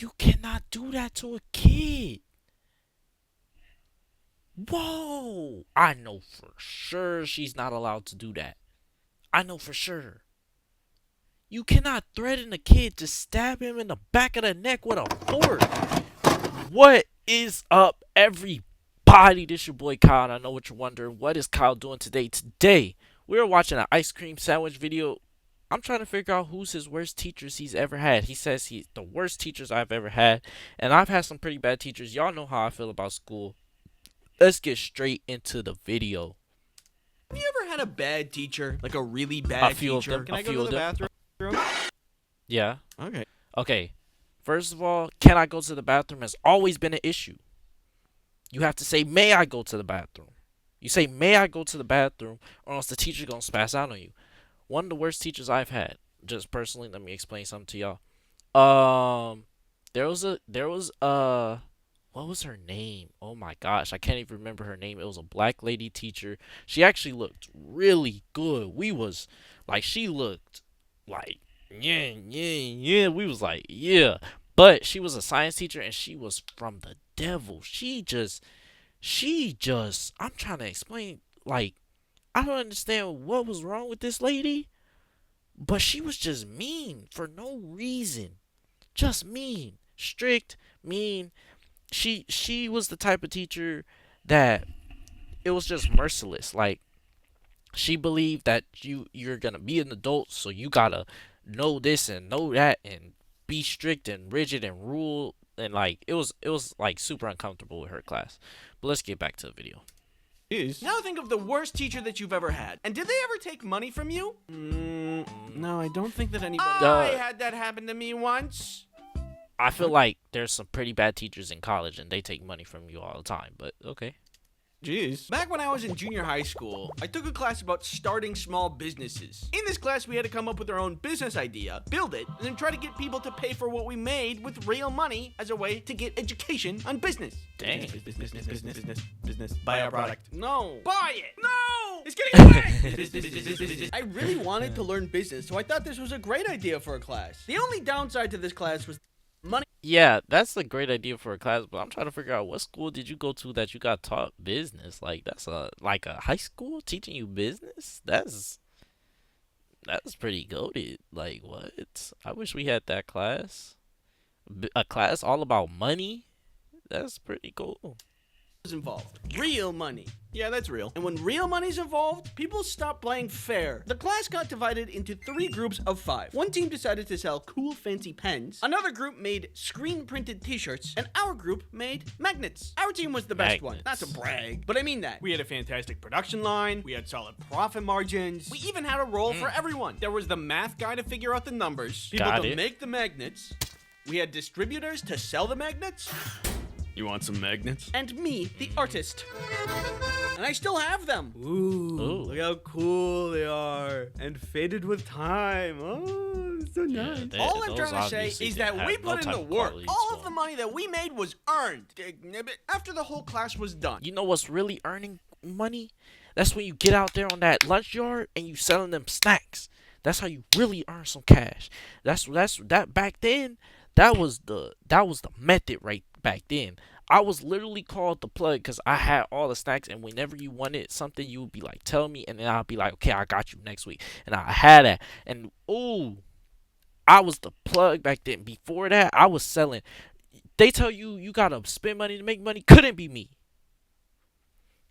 You cannot do that to a kid. Whoa! I know for sure she's not allowed to do that. I know for sure. You cannot threaten a kid to stab him in the back of the neck with a fork. What is up, everybody? This your boy Kyle, and I know what you're wondering. What is Kyle doing today? Today, we're watching an ice cream sandwich video. I'm trying to figure out who's his worst teachers he's ever had. He says he's the worst teachers I've ever had, and I've had some pretty bad teachers. Y'all know how I feel about school. Let's get straight into the video. Have you ever had a bad teacher? Like a really A bad few of teacher? them. Can A I go few to of the them. bathroom? Yeah. Okay. Okay. First of all, can I go to the bathroom has always been an issue. You have to say, may I go to the bathroom? You say, may I go to the bathroom, or else the teacher's gonna spaz out on you. One of the worst teachers I've had, just personally, let me explain something to y'all. There was what was her name? Oh my gosh, I can't even remember her name. It was a black lady teacher. She actually looked really good. She looked like, yeah, yeah, yeah. We was like, yeah. But she was a science teacher and she was from the devil. I'm trying to explain, like, I don't understand what was wrong with this lady, but she was just mean for no reason. Just mean. Strict, mean. She was the type of teacher that it was just merciless. Like, she believed that you're gonna be an adult, so you gotta know this and know that and be strict and rigid and rule, and like it was like super uncomfortable with her class. But let's get back to the video. Now think of the worst teacher that you've ever had. And did they ever take money from you? No, I don't think that anybody... I had that happen to me once. I feel like there's some pretty bad teachers in college and they take money from you all the time, but okay. Jeez. Back when I was in junior high school, I took a class about starting small businesses. In this class, we had to come up with our own business idea, build it, and then try to get people to pay for what we made with real money as a way to get education on business. Dang. Business. Buy our product. No. Buy it. No. It's getting away. I really wanted to learn business, so I thought this was a great idea for a class. The only downside to this class was money. Yeah, that's a great idea for a class, but I'm trying to figure out what school did you go to that you got taught business? Like that's a high school teaching you business? That's pretty goated. Like what? I wish we had that class. A class all about money? That's pretty cool. Involved. Real money. Yeah, that's real. And when real money's involved, people stop playing fair. The class got divided into 3 groups of 5. One team decided to sell cool fancy pens, another group made screen printed t-shirts, and our group made magnets. Our team was the best one. Not to brag, but I mean that. We had a fantastic production line, we had solid profit margins, we even had a role for everyone. There was the math guy to figure out the numbers, people to make the magnets, we had distributors to sell the magnets. You want some magnets? And me, the artist. And I still have them. Ooh. Look how cool they are. And faded with time. Oh, so nice. All I'm trying to say is that we put in the work. All of the money that we made was earned. After the whole class was done. You know what's really earning money? That's when you get out there on that lunch yard and you selling them snacks. That's how you really earn some cash. That's that back then. That was the method right back then. I was literally called the plug because I had all the snacks, and whenever you wanted something, you would be like, tell me, and then I'll be like, okay, I got you next week. And I had that. And I was the plug back then. Before that, I was selling. They tell you you gotta spend money to make money. Couldn't be me.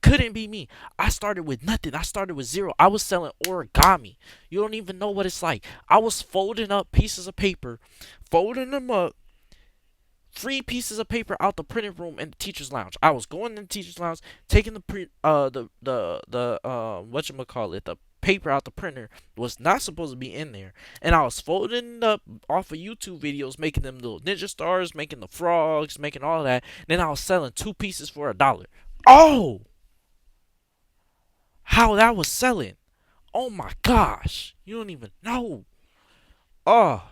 Couldn't be me. I started with nothing. I started with zero. I was selling origami. You don't even know what it's like. I was folding up pieces of paper, folding them up, 3 pieces of paper out the printing room in the teacher's lounge. I was going in the teacher's lounge, taking the whatchamacallit, the paper out the printer was not supposed to be in there, and I was folding it up off of YouTube videos, making them little ninja stars, making the frogs, making all that. Then I was selling 2 pieces for $1. Oh, how that was selling! Oh my gosh, you don't even know. Oh,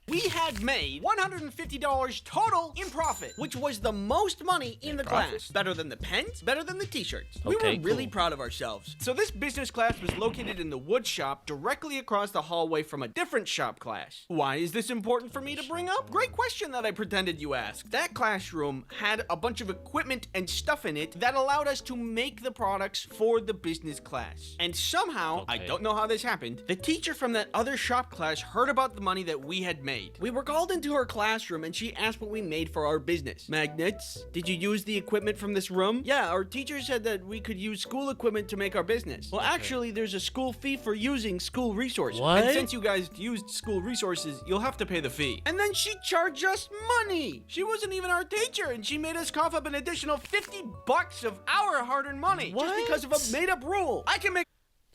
We had made $150 total in profit, which was the most money in the class. Better than the pens, better than the t-shirts. We were really proud of ourselves. So this business class was located in the wood shop directly across the hallway from a different shop class. Why is this important for me to bring up? Great question that I pretended you asked. That classroom had a bunch of equipment and stuff in it that allowed us to make the products for the business class. And somehow, I don't know how this happened, the teacher from that other shop class heard about the money that we had made. We were called into her classroom and she asked what we made for our business. Magnets? Did you use the equipment from this room? Yeah, our teacher said that we could use school equipment to make our business. Well, actually, there's a school fee for using school resources. What? And since you guys used school resources, you'll have to pay the fee. And then she charged us money. She wasn't even our teacher and she made us cough up an additional $50 of our hard-earned money. What? Just because of a made-up rule. I can make...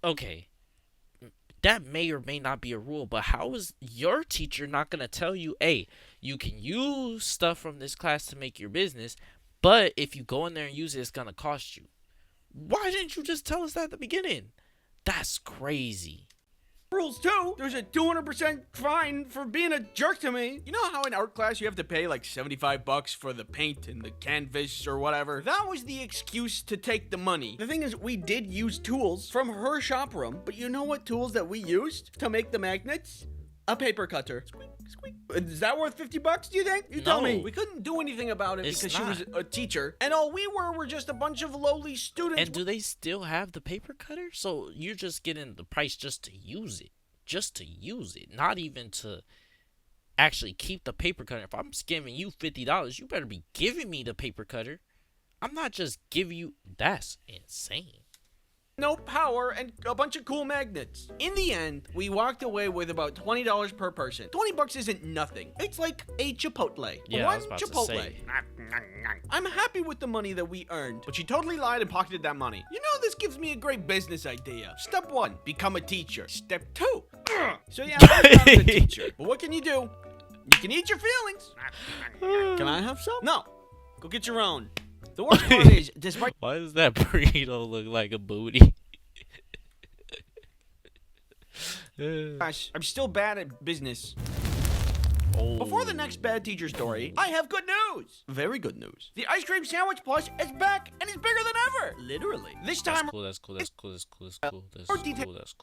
Okay. That may or may not be a rule, but how is your teacher not going to tell you, hey, you can use stuff from this class to make your business, but if you go in there and use it, it's going to cost you? Why didn't you just tell us that at the beginning? That's crazy. Rules too. There's a 200% fine for being a jerk to me. You know how in art class you have to pay like $75 for the paint and the canvas or whatever? That was the excuse to take the money. The thing is, we did use tools from her shop room, but you know what tools that we used to make the magnets? A paper cutter. Squeak, squeak. Is that worth $50, do you think? You tell me. We couldn't do anything about it because she was a teacher. And all we were just a bunch of lowly students. And do they still have the paper cutter? So you're just getting the price just to use it. Just to use it. Not even to actually keep the paper cutter. If I'm giving you $50, you better be giving me the paper cutter. I'm not just giving you... That's insane. No power and a bunch of cool magnets. In the end, we walked away with about $20 per person. $20 isn't nothing. It's like a Chipotle. Yeah, One I was about Chipotle. to say. I'm happy with the money that we earned, but she totally lied and pocketed that money. You know, this gives me a great business idea. Step 1, become a teacher. Step 2. So yeah, I'm not a teacher. But what can you do? You can eat your feelings. Can I have some? No. Go get your own. The worst part is, despite... Why does that burrito look like a booty? Gosh, I'm still bad at business. Oh. Before the next bad teacher story, I have good news. Very good news. The ice cream sandwich plush is back and it's bigger than ever. Literally. This time... That's cool.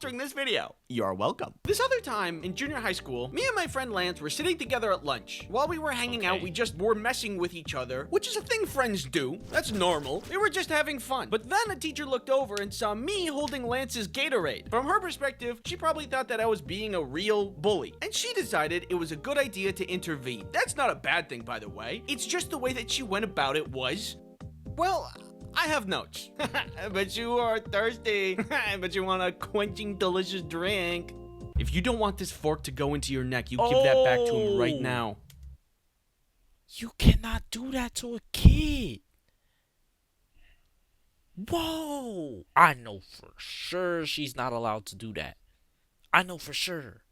during this video. You're welcome. This other time in junior high school, me and my friend Lance were sitting together at lunch. While we were hanging out, we just were messing with each other, which is a thing friends do. That's normal. We were just having fun. But then a teacher looked over and saw me holding Lance's Gatorade. From her perspective, she probably thought that I was being a real bully. And she decided it was a good idea to intervene. That's not a bad thing, by the way. It's just the way that she went about it was... Well... I have notes. But you are thirsty. But you want a quenching, delicious drink. If you don't want this fork to go into your neck, you give that back to him right now. You cannot do that to a kid. Whoa. I know for sure she's not allowed to do that. I know for sure.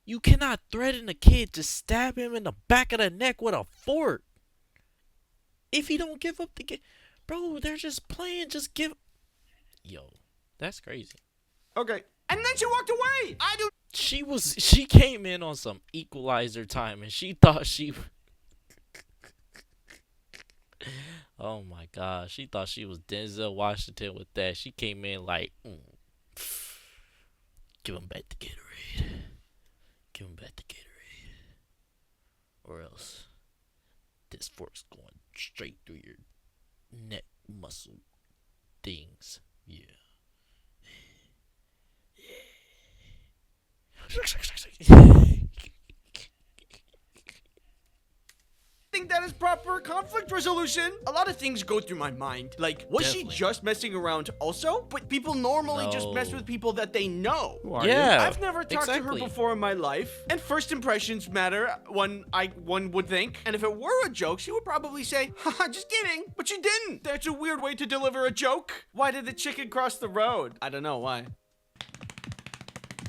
You cannot threaten a kid to stab him in the back of the neck with a fork. If he don't give up the game. Bro, they're just playing. Just give... Yo, that's crazy. Okay. And then she walked away. She came in on some Equalizer time and she thought she... Oh my God. She thought she was Denzel Washington with that. She came in like... Give him back the Gatorade. Give him back the Gatorade. Or else this fork's going straight through your neck muscle things. Yeah. Think that is proper conflict resolution. A lot of things go through my mind. Like, was she just messing around also? But people normally just mess with people that they know. Who are you? I've never talked to her before in my life. And first impressions matter, one would think. And if it were a joke, she would probably say, haha, just kidding. But she didn't. That's a weird way to deliver a joke. Why did the chicken cross the road? I don't know why.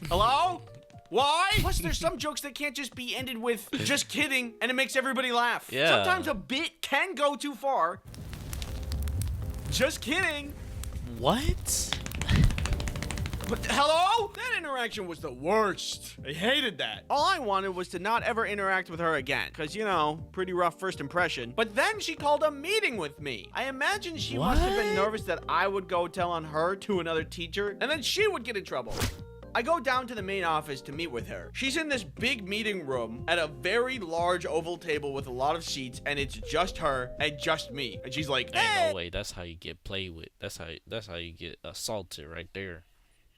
Hello? Why? Plus, there's some jokes that can't just be ended with just kidding, and it makes everybody laugh. Yeah. Sometimes a bit can go too far. Just kidding. What? But hello? That interaction was the worst. I hated that. All I wanted was to not ever interact with her again. Cause you know, pretty rough first impression. But then she called a meeting with me. I imagine she must have been nervous that I would go tell on her to another teacher, and then she would get in trouble. I go down to the main office to meet with her. She's in this big meeting room at a very large oval table with a lot of seats, and it's just her and just me. And she's like, Ain't no way. That's how you get played with. That's how you get assaulted right there.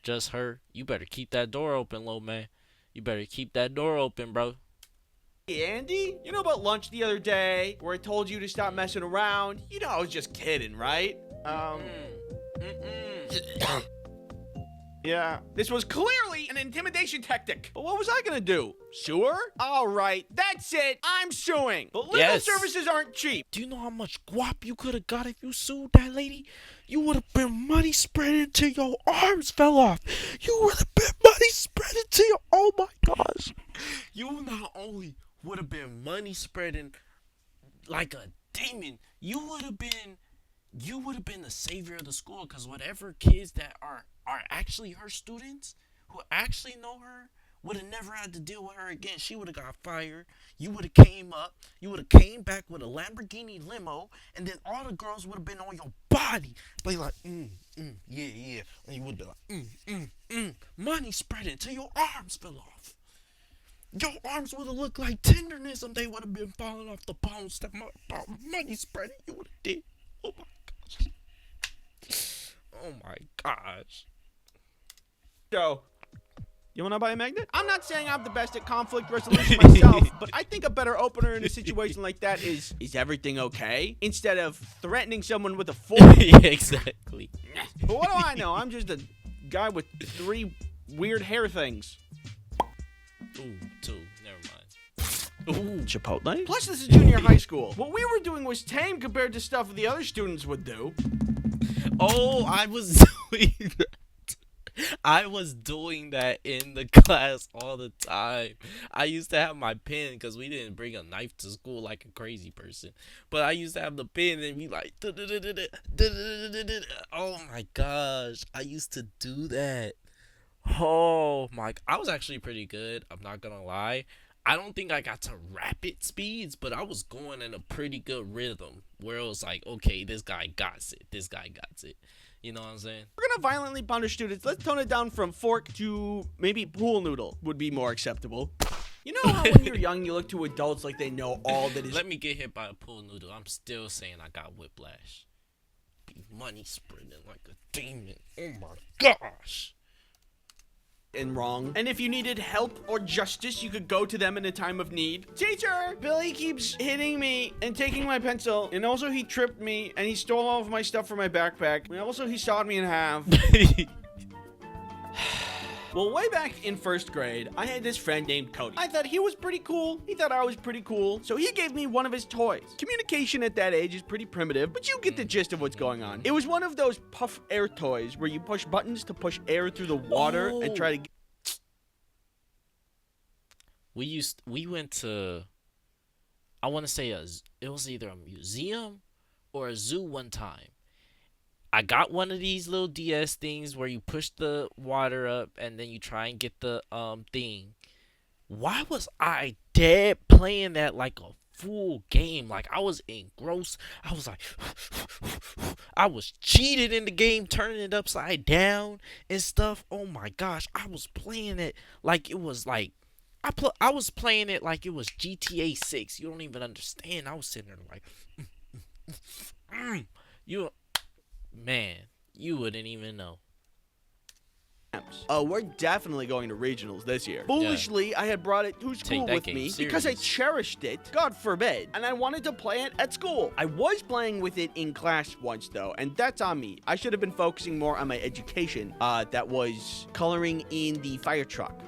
Just her. You better keep that door open, little man. You better keep that door open, bro. "Hey, Andy, you know about lunch the other day where I told you to stop messing around? You know I was just kidding, right?" Yeah. This was clearly an intimidation tactic. But what was I gonna do? Sue her? All right, that's it. I'm suing. But legal services aren't cheap. Do you know how much guap you could have got if you sued that lady? You would have been money spreading till your arms fell off. You would have been money spreading till your, oh my gosh. You not only would have been money spreading like a demon, you would have been the savior of the school, because whatever kids that are actually her students who actually know her would have never had to deal with her again. She would have got fired. You would have came up. You would have came back with a Lamborghini limo, and then all the girls would have been on your body. But you're like, yeah. And you would be like, money spreading till your arms fell off. Your arms would have looked like tenderness, and they would have been falling off the bones. That money spreading you would have did. Oh my gosh. Oh my gosh. So, you wanna buy a magnet? I'm not saying I'm the best at conflict resolution myself, but I think a better opener in a situation like that is everything okay? Instead of threatening someone with a fork. Yeah, exactly. But what do I know? I'm just a guy with 3 weird hair things. Ooh, 2. Never mind. Ooh, Chipotle? Plus, this is junior high school. What we were doing was tame compared to stuff the other students would do. Oh, I was doing that. I was doing that in the class all the time. I used to have my pen because we didn't bring a knife to school like a crazy person. But I used to have the pen and be like, oh my gosh, I used to do that. Oh my, I was actually pretty good. I'm not gonna lie. I don't think I got to rapid speeds, but I was going in a pretty good rhythm where it was like, okay, this guy got it. This guy got it. You know what I'm saying? We're gonna violently punish students. Let's tone it down from fork to maybe pool noodle would be more acceptable. You know how when you're young, you look to adults like they know all that is. Let me get hit by a pool noodle. I'm still saying I got whiplash. Be money spreading like a demon. Oh my gosh. And wrong. And if you needed help or justice, you could go to them in a time of need. Teacher, Billy keeps hitting me and taking my pencil. And also he tripped me and he stole all of my stuff from my backpack. And also he sawed me in half. Well, way back in 1st grade, I had this friend named Cody. I thought he was pretty cool. He thought I was pretty cool. So he gave me one of his toys. Communication at that age is pretty primitive, but you get the gist of what's going on. It was one of those puff air toys where you push buttons to push air through the water and try to We went to, I want to say it was either a museum or a zoo one time. I got one of these little DS things where you push the water up and then you try and get the thing. Why was I dead playing that like a full game? Like I was engrossed. I was like, I was cheated in the game, turning it upside down and stuff. Oh my gosh, I was playing it like it was like I was playing it like it was GTA 6. You don't even understand. I was sitting there like, man, you wouldn't even know. We're definitely going to regionals this year. Foolishly, I had brought it to school with me because I cherished it, God forbid, and I wanted to play it at school. I was playing with it in class once, though, and that's on me. I should have been focusing more on my education. That was coloring in the fire truck.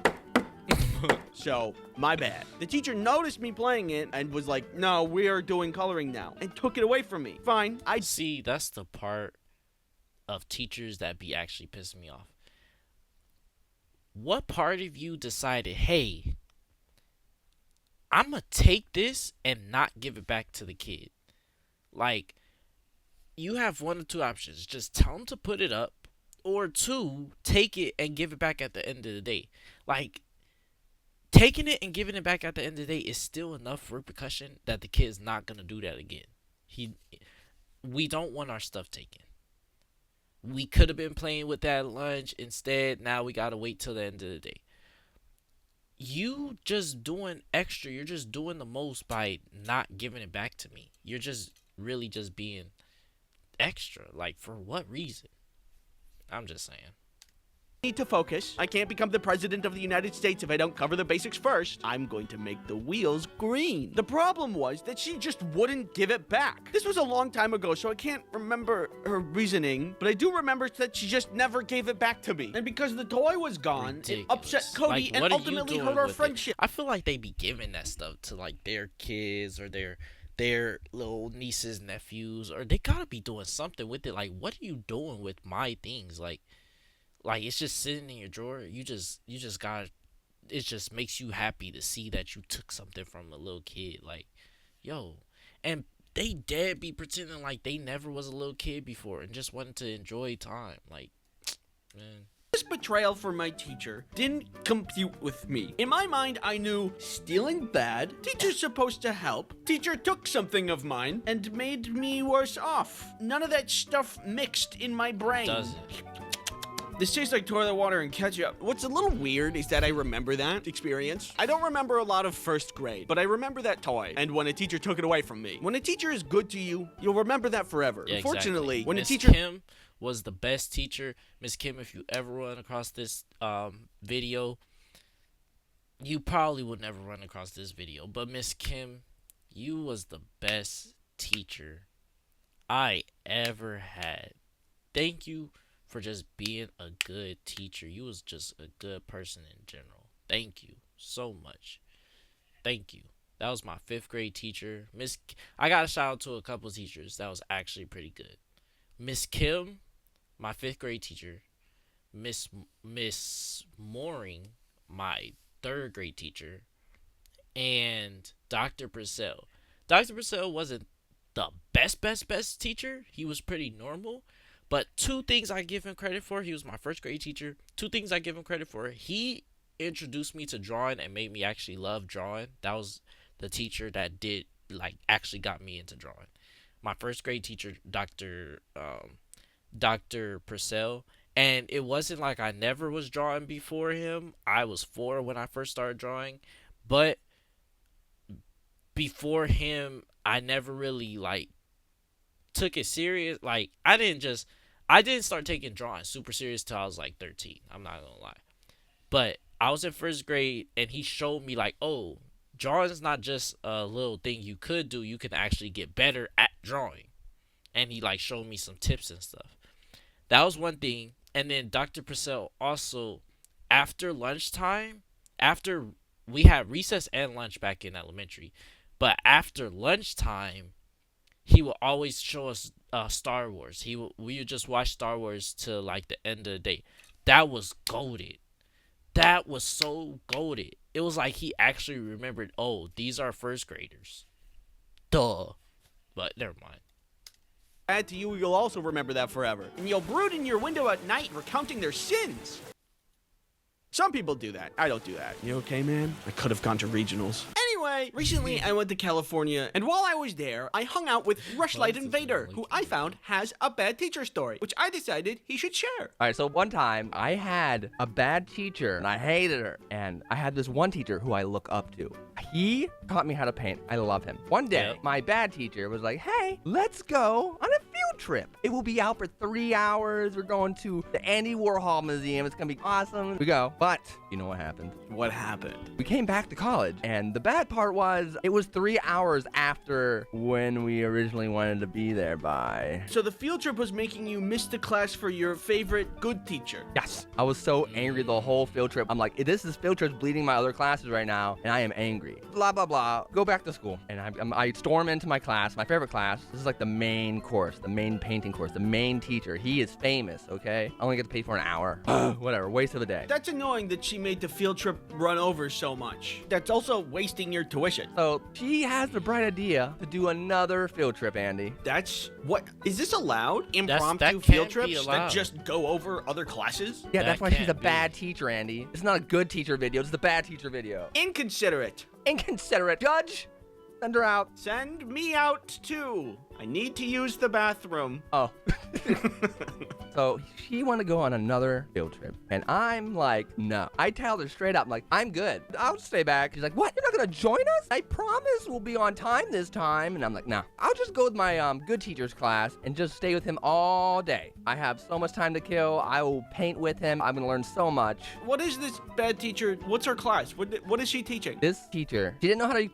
So, my bad. The teacher noticed me playing it and was like, no, we are doing coloring now, and took it away from me. Fine. I see, that's the part of teachers that be actually pissing me off. What part of you decided, hey, I'm going to take this and not give it back to the kid? Like, you have one or two options. Just tell them to put it up, or two, take it and give it back at the end of the day. Like, taking it and giving it back at the end of the day is still enough repercussion that the kid's not gonna do that again. We don't want our stuff taken. We could have been playing with that lunch. Instead, now we gotta wait till the end of the day. You just doing extra. You're just doing the most by not giving it back to me. You're just really just being extra. Like, for what reason? I'm just saying. Need to focus. I can't become the president of the United States if I don't cover the basics first. I'm going to make the wheels green. The problem was that she just wouldn't give it back. This was a long time ago, so I can't remember her reasoning, but I do remember that she just never gave it back to me. And because the toy was gone, Ridiculous. it upset Cody Like, and what are you ultimately doing hurt our with it? friendship. I feel like they be giving that stuff to like their kids or their little nieces, nephews, or they gotta be doing something with it. Like, what are you doing with my things? Like it's just sitting in your drawer. You just got. It just makes you happy to see that you took something from a little kid. Like, yo, and they dead be pretending like they never was a little kid before and just wanted to enjoy time. Like, man. This betrayal for my teacher didn't compute with me. In my mind, I knew stealing bad, teacher's supposed to help, teacher took something of mine and made me worse off. None of that stuff mixed in my brain. Doesn't. This tastes like toilet water and ketchup. What's a little weird is that I remember that experience. I don't remember a lot of first grade, but I remember that toy and when a teacher took it away from me. When a teacher is good to you, you'll remember that forever. Yeah, Unfortunately, exactly. when Miss a teacher... Kim was the best teacher. Miss Kim, if you ever run across this video, you probably would never run across this video. But Miss Kim, you was the best teacher I ever had. Thank you for just being a good teacher. You was just a good person in general. Thank you so much. Thank you. That was my 5th grade teacher. I got a shout out to a couple teachers that was actually pretty good. Miss Kim, my 5th grade teacher. Miss Mooring, my 3rd grade teacher. And Dr. Purcell. Dr. Purcell wasn't the best teacher. He was pretty normal. But 2 things I give him credit for. He was my 1st grade teacher. 2 things I give him credit for. He introduced me to drawing and made me actually love drawing. That was the teacher that did, like, actually got me into drawing. My 1st grade teacher, Dr. Purcell. And it wasn't like I never was drawing before him. I was 4 when I first started drawing. But before him, I never really, like, took it serious. Like, I didn't start taking drawing super serious till I was like 13. I'm not gonna lie. But I was in 1st grade and he showed me like, oh, drawing is not just a little thing you could do. You can actually get better at drawing. And he like showed me some tips and stuff. That was one thing. And then Dr. Purcell also, after lunchtime, after we had recess and lunch back in elementary, but after lunchtime, he would always show us Star Wars. We would just watch Star Wars till like the end of the day. That was goated. That was so goated. It was like he actually remembered, oh, these are 1st graders. Duh. But never mind. Add to you, you'll also remember that forever. And you'll brood in your window at night recounting their sins. Some people do that. I don't do that. You okay, man? I could have gone to regionals. Anyway, recently I went to California, and while I was there, I hung out with Rushlight Invader, who I found has a bad teacher story, which I decided he should share. All right, so one time I had a bad teacher and I hated her. And I had this one teacher who I look up to. He taught me how to paint. I love him. One day, my bad teacher was like, hey, let's go on a field trip. It will be out for 3 hours. We're going to the Andy Warhol Museum. It's going to be awesome. We go. But you know what happened? What happened? We came back to college, and the bad part was it was 3 hours after when we originally wanted to be there by. So the field trip was making you miss the class for your favorite good teacher. Yes. I was so angry the whole field trip. I'm like, this field trip's bleeding my other classes right now, and I am angry. Blah, blah, blah. Go back to school. And I storm into my class, my favorite class. This is like the main course, the main main painting course, the main teacher. He is famous, okay? I only get to pay for an hour. Whatever, waste of a day. That's annoying that she made the field trip run over so much. That's also wasting your tuition. So she has the bright idea to do another field trip, Andy. That's what is this allowed? Impromptu that field can't be trips that allowed. just go over other classes? Yeah, That that's why she's a can't be. bad teacher, Andy. It's not a good teacher video, it's the bad teacher video. Inconsiderate. Inconsiderate. Judge, send her out. Send me out too. I need to use the bathroom. Oh. So she wanted to go on another field trip. And I'm like, no. I tell her straight up, like, I'm good. I'll stay back. She's like, what? You're not going to join us? I promise we'll be on time this time. And I'm like, nah. I'll just go with my good teacher's class and just stay with him all day. I have so much time to kill. I will paint with him. I'm going to learn so much. What is this bad teacher? What's her class? What is she teaching? This teacher, she didn't know how to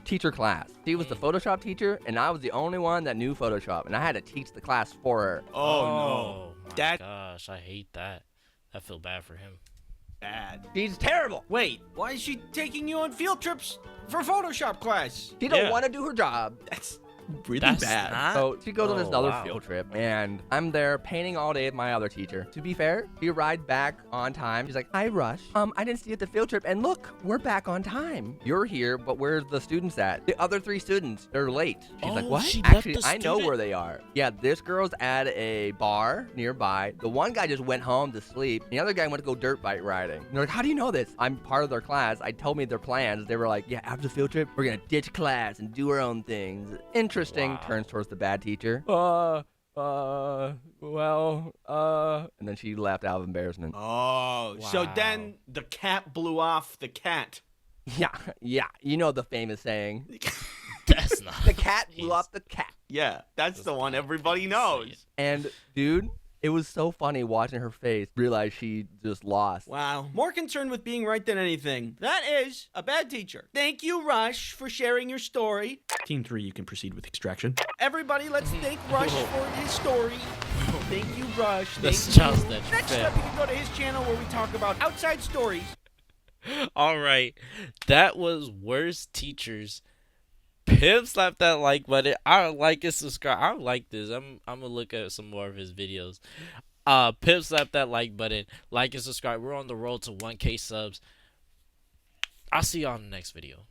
teach her class. She was the Photoshop teacher, and I was the only one that knew Photoshop. And I had to teach the class for her. Oh, no. My That gosh, I hate that. I feel bad for him. bad. She's terrible. Wait, why is she taking you on field trips for Photoshop class? She don't Yeah. want to do her job. That's really That's bad. not- So she goes on this Oh, another wow. field trip, and I'm there painting all day with my other teacher. To be fair, she arrived back on time. She's like, "Hi, Rush. I didn't see you at the field trip, and look, we're back on time. You're here, but where's the students at? The other 3 students, they're late." She's like, Oh, "What? she left Actually, the I know student- where they are. Yeah, this girl's at a bar nearby. The one guy just went home to sleep. The other guy went to go dirt bike riding." And they're like, "How do you know this?" I'm part of their class. I told me their plans. They were like, "Yeah, after the field trip, we're gonna ditch class and do our own things." Interesting. Wow. Turns towards the bad teacher. And then she laughed out of embarrassment. Oh, so Wow. then the cat blew off the cat. Yeah. You know the famous saying. That's not. The cat blew Jeez. off the cat. Yeah, that's the one everybody Say it. knows. And, dude, it was so funny watching her face realize she just lost. Wow. More concerned with being right than anything. That is a bad teacher. Thank you, Rush, for sharing your story. Team 3, you can proceed with extraction. Everybody, let's thank Rush for his story. Thank you, Rush. That's Thank just you. that Next fair. up, you can go to his channel where we talk about outside stories. All right, that was worst teachers. Pimp slap that like button. I like and subscribe. I like this. I'm gonna look at some more of his videos. Pimp slap that like button. Like and subscribe. We're on the road to 1K subs. I'll see y'all in the next video.